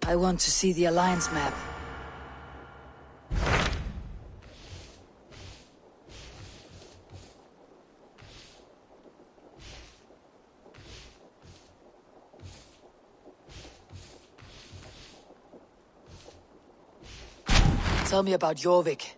I want to see the Alliance map. Tell me about Jorvik.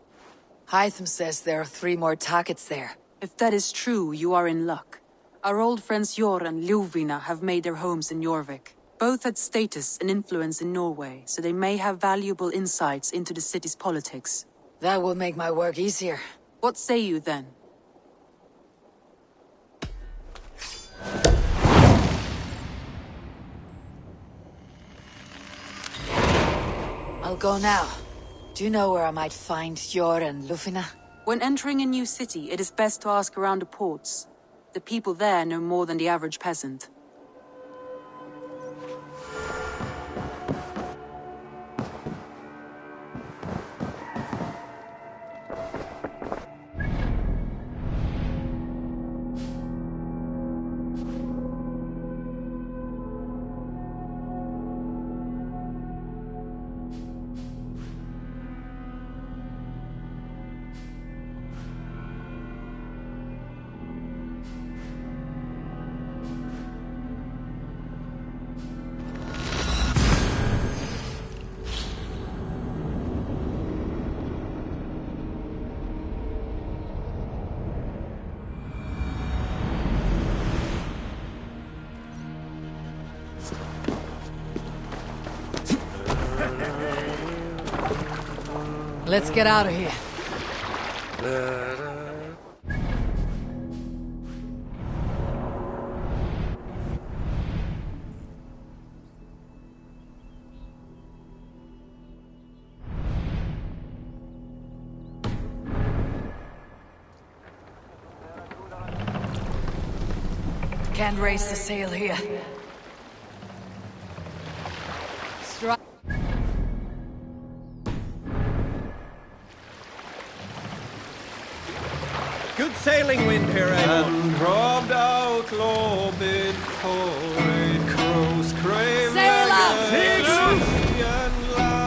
Hytham says there are 3 more targets there. If that is true, you are in luck. Our old friends Jor and Ljuvina have made their homes in Jorvik. Both had status and influence in Norway, so they may have valuable insights into the city's politics. That will make my work easier. What say you then? I'll go now. Do you know where I might find Jor and Ljuvina? When entering a new city, it is best to ask around the ports. The people there know more than the average peasant. Let's get out of here. Can't raise the sail here. Strike. Good sailing wind here, and robbed out Lobid Foreign Crows crave Sail up! legacy and light.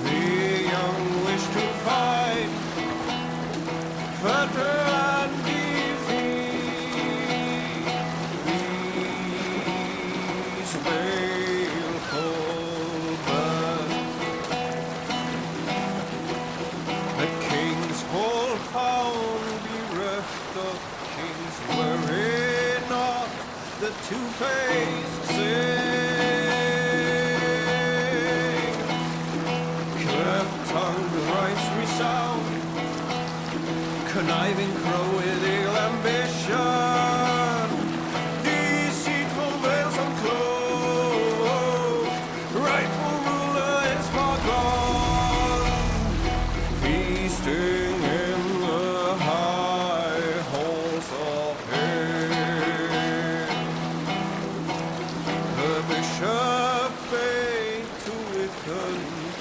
The young wish to fight, fetter and defeat these baleful birds. The king's whole found bereft of kings, wherein not the two-faced sing. Cleft-tongued rights resound, conniving crow with ill ambition. Deceitful veils unclosed, rightful ruler is far gone. Feasting in the high halls of hell. The bishop bade to Wiccan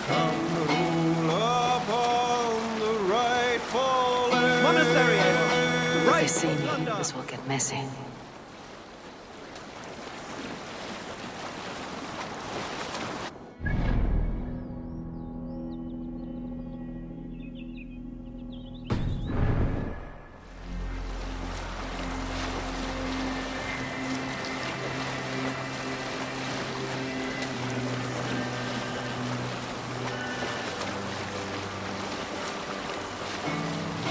come rule upon the rightful heir. Monastery! If they see me, this will get messy.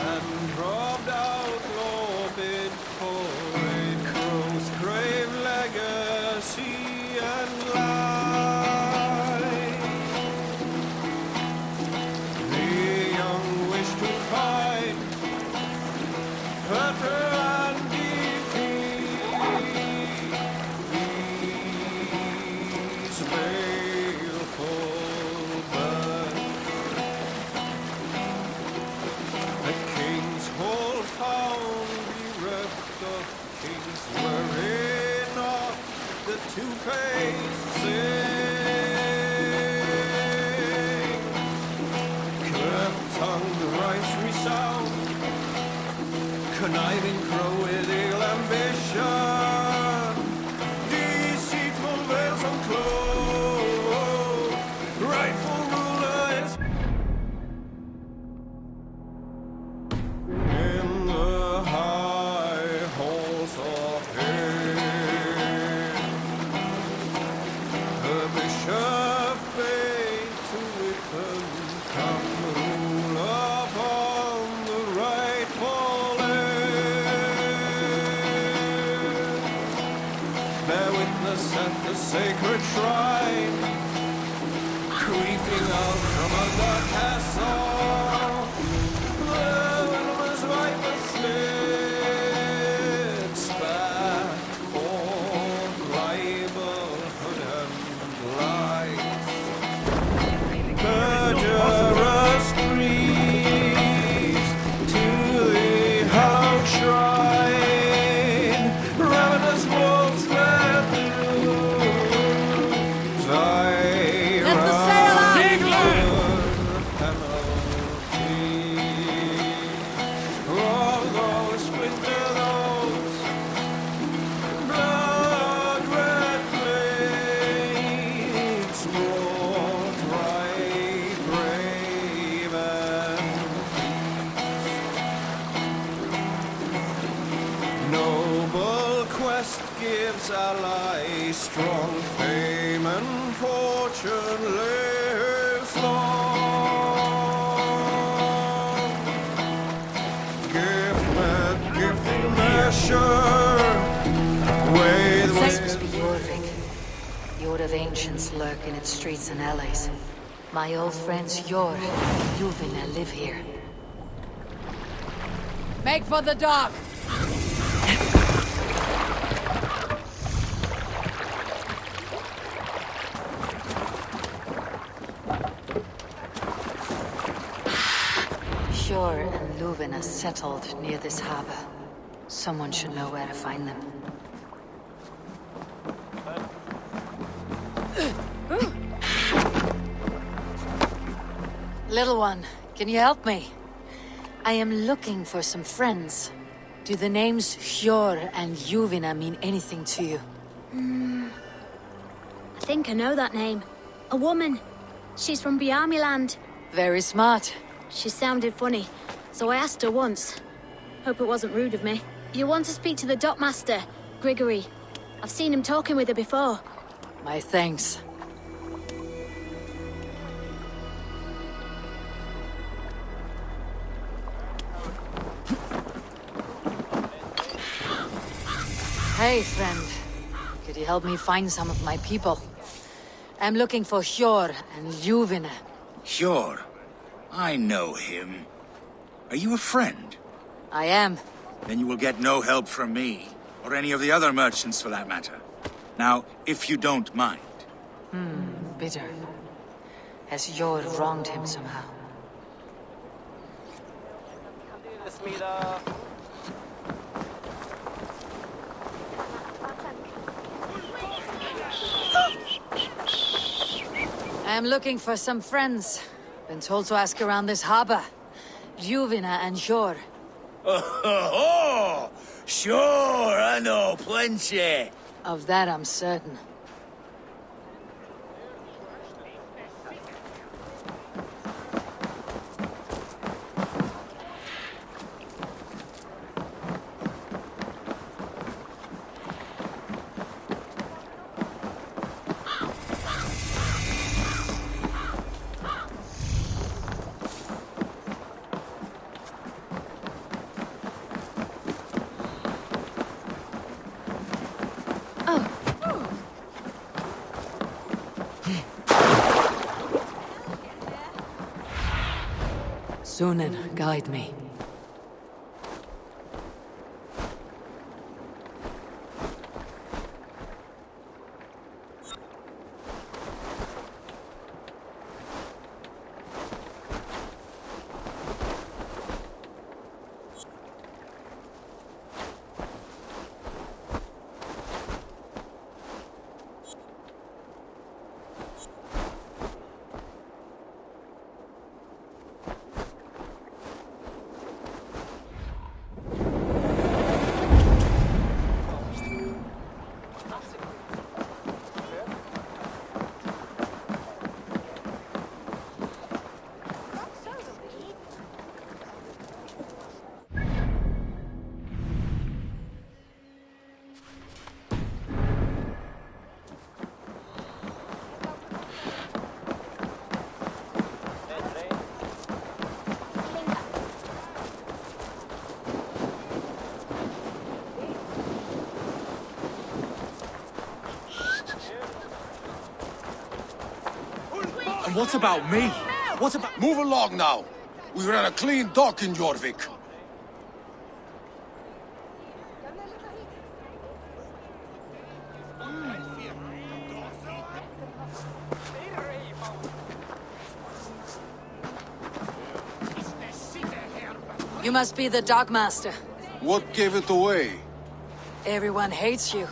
And robbed out Lobid Foreign Crows crave legacy and light. The young wish to fight, fetter and defeat these baleful birds. The king's whole found bereft of kings, wherein not the two-faced sing. Cleft-tongued rights resound, conniving crow with ill ambition. The bear witness at the sacred shrine, creeping out from under castle. The venomous viper flits back for livelihood and life. Murderous priest to the hallowed shrine, ravenous wolves let loose. Let the sail out! Noble quest gives ally strong fame and fortune lives long. Gifting measure, with This must be Jorvik. The Order of Ancients lurk in its streets and alleys. My old friends Jor and Juvina live here. Make for the dock! Jor and Luvina settled near this harbor. Someone should know where to find them. Little one, can you help me? I am looking for some friends. Do the names Jor and Juvina mean anything to you? I think I know that name. A woman. She's from Biamiland. Very smart. She sounded funny, so I asked her once. Hope it wasn't rude of me. You want to speak to the dockmaster, Grigory. I've seen him talking with her before. My thanks. Hey, friend. Could you help me find some of my people? I'm looking for Jor and Juvina. Sure. I know him. Are you a friend? I am. Then you will get no help from me, or any of the other merchants for that matter. Now, if you don't mind. Bitter. Has Jor wronged him somehow? I'm looking for some friends. Been told to ask around this harbor. Juvina and Jor. Oh, sure, I know plenty. Of that I'm certain. Sunan, guide me. And what about me? What about... Move along now. We ran a clean dock in Jorvik. You must be the Dogmaster. What gave it away? Everyone hates you.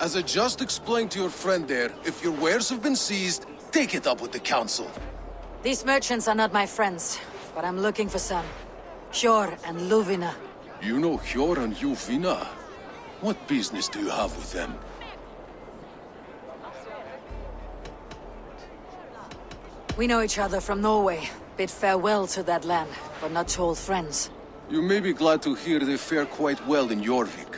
As I just explained to your friend there, if your wares have been seized, take it up with the council. These merchants are not my friends, but I'm looking for some. Hjor and Luvina. You know Hjor and Juvina? What business do you have with them? We know each other from Norway. Bid farewell to that land, but not to old friends. You may be glad to hear they fare quite well in Jorvik.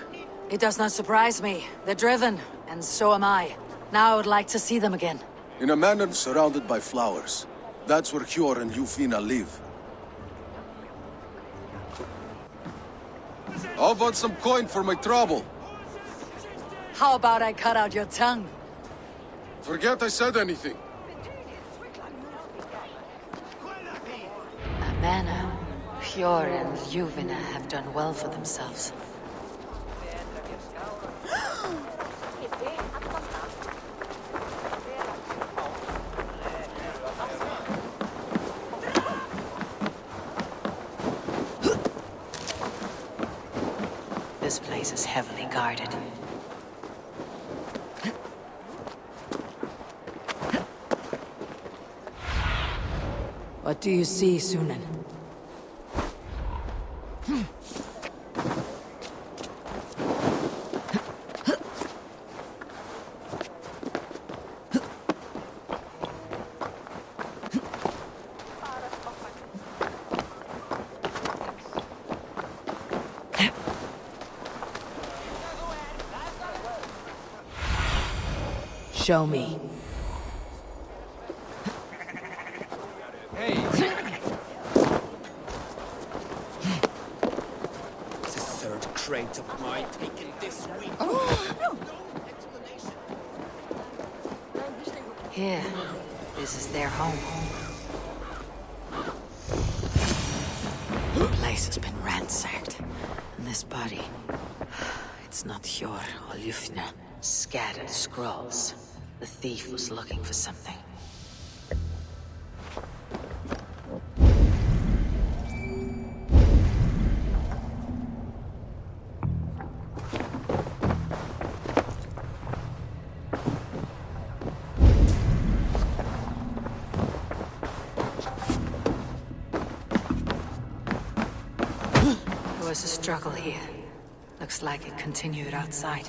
It does not surprise me. They're driven, and so am I. Now I would like to see them again. In a manor surrounded by flowers. That's where Hjor and Juvina live. How about some coin for my trouble? How about I cut out your tongue? Forget I said anything. A manor. Hjor and Juvina have done well for themselves. This place is heavily guarded. What do you see, Sunan? Show me. Hey! It's the third crate of mine taken this week. Here. This is their home. The place has been ransacked. And this body... It's not Hjor or Ljufna. Scattered scrolls. The thief was looking for something. There was a struggle here. Looks like it continued outside.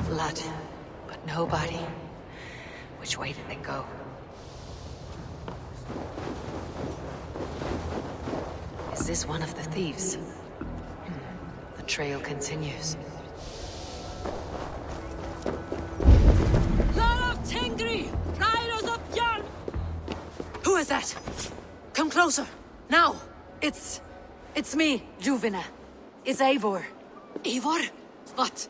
Blood, but nobody. Which way did they go? Is this one of the thieves? The trail continues. Who is that? Come closer, now! It's me, Juvina. It's Eivor. Eivor? What?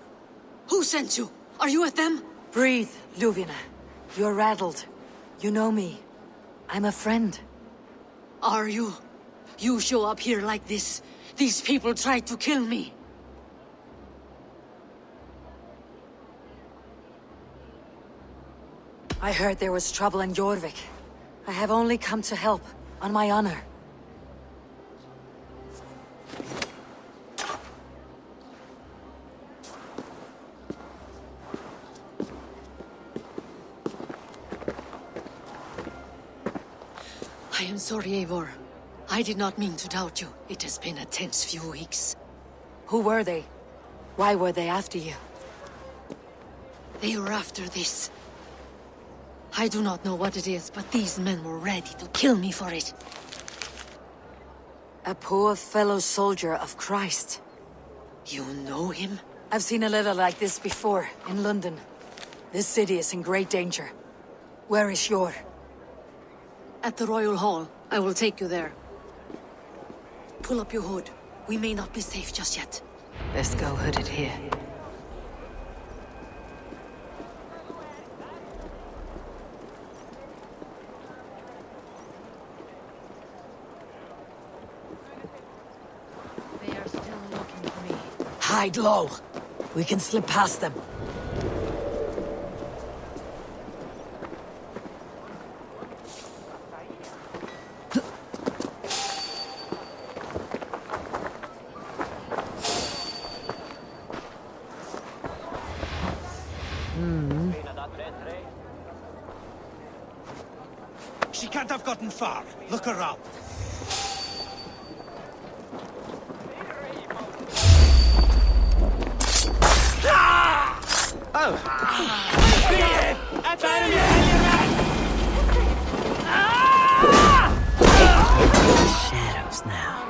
Who sent you? Are you with them? Breathe, Ljuvina. You're rattled. You know me. I'm a friend. Are you? You show up here like this. These people tried to kill me. I heard there was trouble in Jorvik. I have only come to help, on my honor. I am sorry, Eivor. I did not mean to doubt you. It has been a tense few weeks. Who were they? Why were they after you? They were after this. I do not know what it is, but these men were ready to kill me for it. A poor fellow soldier of Christ. You know him? I've seen a letter like this before, in London. This city is in great danger. Where is Hjor? At the Royal Hall. I will take you there. Pull up your hood. We may not be safe just yet. Best go hooded here. They are still looking for me. Hide low. We can slip past them. She can't have gotten far. Look around. Shadows now.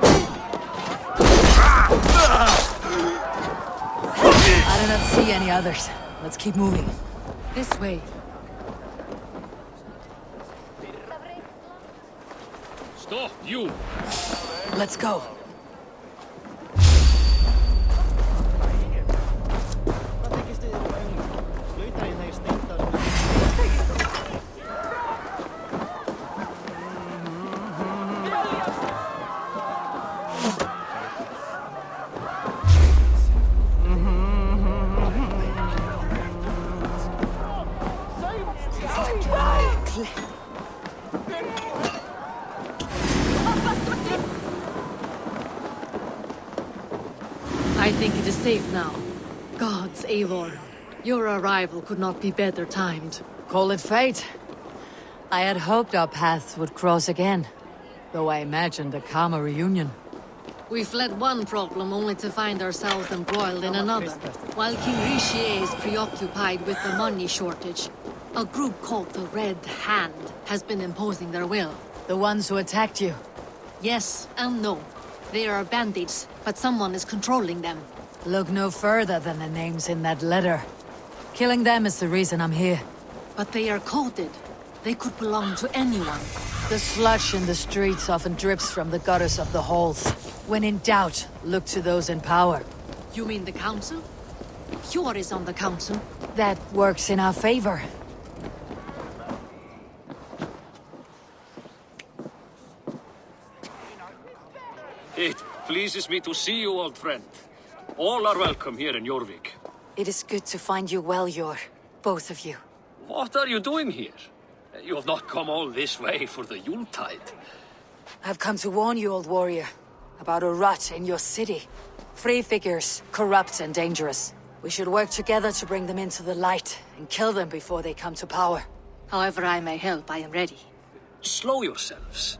I do not see any others. Let's keep moving. This way. Stop, you! Let's go. I think it is safe now. Gods, Eivor. Your arrival could not be better timed. Call it fate. I had hoped our paths would cross again, though I imagined a calmer reunion. We fled one problem only to find ourselves embroiled in another. While King Richier is preoccupied with the money shortage, a group called the Red Hand has been imposing their will. The ones who attacked you. Yes and no. They are bandits, but someone is controlling them. Look no further than the names in that letter. Killing them is the reason I'm here. But they are coded. They could belong to anyone. The sludge in the streets often drips from the gutters of the halls. When in doubt, look to those in power. You mean the council? Hjor is on the council. That works in our favor. It pleases me to see you, old friend. All are welcome here in Jorvik. It is good to find you well, Yor. Both of you. What are you doing here? You have not come all this way for the Yuletide. I've come to warn you, old warrior, about a rot in your city. Free figures, corrupt and dangerous. We should work together to bring them into the light and kill them before they come to power. However I may help, I am ready. Slow yourselves.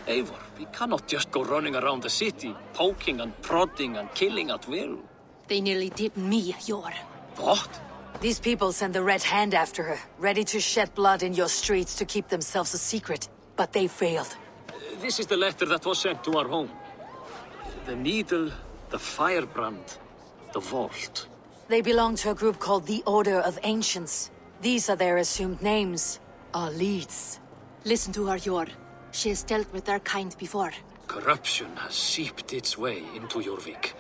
Eivor, we cannot just go running around the city, poking and prodding and killing at will. They nearly did me, Hjor. What? These people send the Red Hand after her, ready to shed blood in your streets to keep themselves a secret. But they failed. This is the letter that was sent to our home. The needle, the firebrand, the vault. They belong to a group called the Order of Ancients. These are their assumed names, our leads. Listen to her, Hjor. She has dealt with their kind before. Corruption has seeped its way into Jorvik.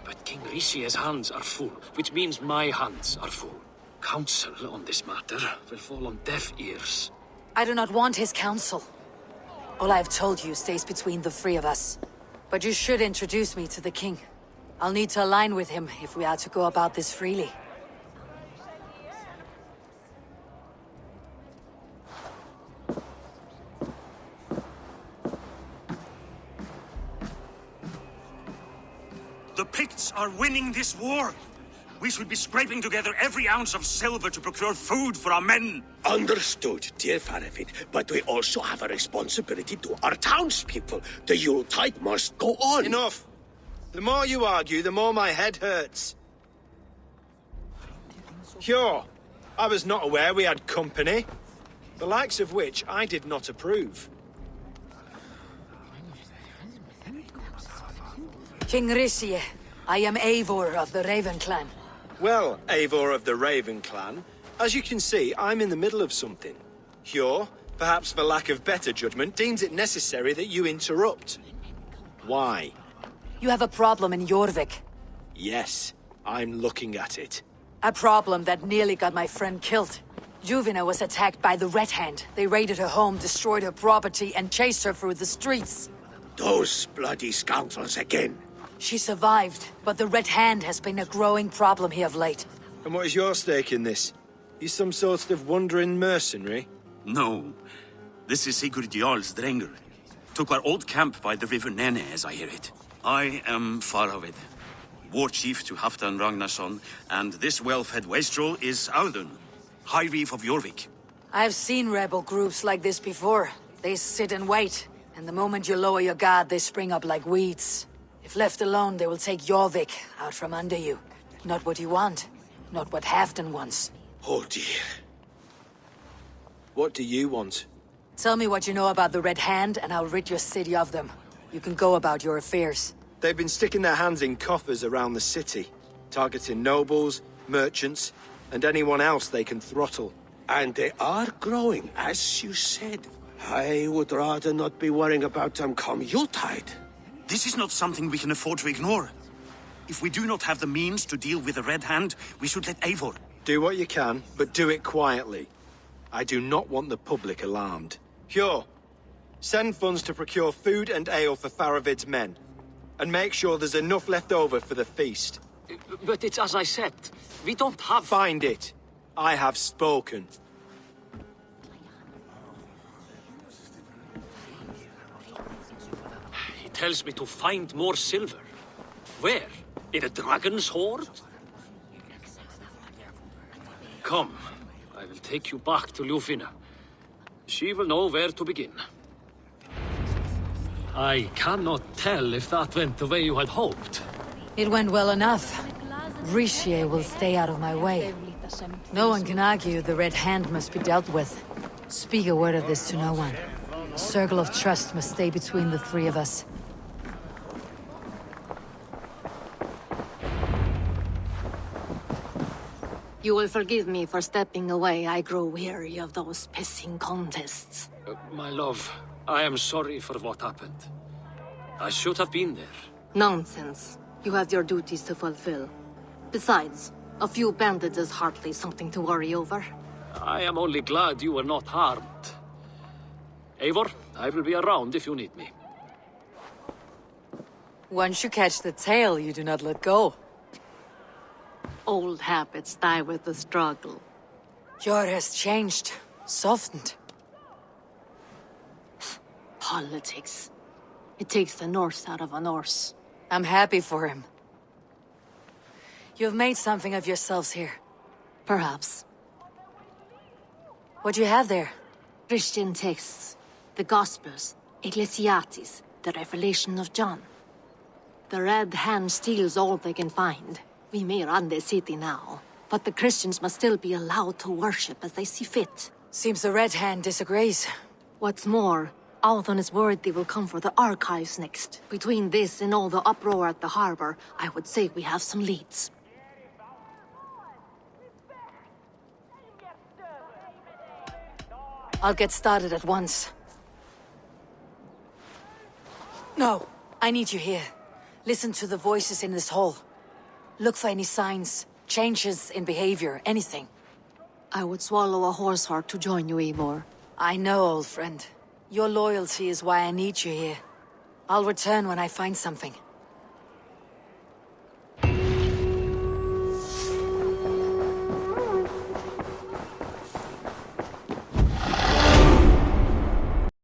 But King Richier's hands are full, which means my hands are full. Counsel on this matter will fall on deaf ears. I do not want his counsel. All I have told you stays between the three of us. But you should introduce me to the king. I'll need to align with him if we are to go about this freely. The Picts are winning this war. We should be scraping together every ounce of silver to procure food for our men. Understood, dear Farafit, but we also have a responsibility to our townspeople. The Yuletide must go on. Enough! The more you argue, the more my head hurts. Sure, I was not aware we had company, the likes of which I did not approve. King Richier, I am Eivor of the Raven clan. Well, Eivor of the Raven clan, as you can see, I'm in the middle of something. Hjor, perhaps for lack of better judgment, deems it necessary that you interrupt. Why? You have a problem in Jorvik. Yes, I'm looking at it. A problem that nearly got my friend killed. Juvina was attacked by the Red Hand. They raided her home, destroyed her property, and chased her through the streets. Those bloody scoundrels again. She survived, but the Red Hand has been a growing problem here of late. And what is your stake in this? You some sort of wandering mercenary? No. This is Sigurd Jarl's Drenger. Took our old camp by the river Nene, as I hear it. I am Faravid, war chief to Halfdan Ragnarsson, and this well-fed wastrel is Audun, High Reeve of Jorvik. I've seen rebel groups like this before. They sit and wait, and the moment you lower your guard, they spring up like weeds. If left alone, they will take Jorvik out from under you. Not what you want, not what Halfdan wants. Oh dear. What do you want? Tell me what you know about the Red Hand, and I'll rid your city of them. You can go about your affairs. They've been sticking their hands in coffers around the city, targeting nobles, merchants, and anyone else they can throttle. And they are growing, as you said. I would rather not be worrying about them come Yuletide. This is not something we can afford to ignore. If we do not have the means to deal with the Red Hand, we should let Eivor. Do what you can, but do it quietly. I do not want the public alarmed. Hjor, send funds to procure food and ale for Faravid's men. And make sure there's enough left over for the feast. But it's as I said, we don't have... Find it. I have spoken. He tells me to find more silver. Where? In a dragon's hoard? Come, I will take you back to Ljufina. She will know where to begin. I cannot tell if that went the way you had hoped. It went well enough. Richier will stay out of my way. No one can argue the Red Hand must be dealt with. Speak a word of this to no one. A circle of trust must stay between the three of us. You will forgive me for stepping away. I grow weary of those pissing contests. My love, I am sorry for what happened. I should have been there. Nonsense. You have your duties to fulfill. Besides, a few bandits is hardly something to worry over. I am only glad you were not harmed. Eivor, I will be around if you need me. Once you catch the tail, you do not let go. Old habits die with the struggle. Jor has changed, softened. Politics. It takes the Norse out of a Norse. I'm happy for him. You've made something of yourselves here. Perhaps. What do you have there? Christian texts, the Gospels, Ecclesiastes, the Revelation of John. The Red Hand steals all they can find. We may run the city now, but the Christians must still be allowed to worship as they see fit. Seems the Red Hand disagrees. What's more, Althon is worried they will come for the archives next. Between this and all the uproar at the harbor, I would say we have some leads. I'll get started at once. No, I need you here. Listen to the voices in this hall. Look for any signs, changes in behavior, anything. I would swallow a horse heart to join you, Eivor. I know, old friend. Your loyalty is why I need you here. I'll return when I find something.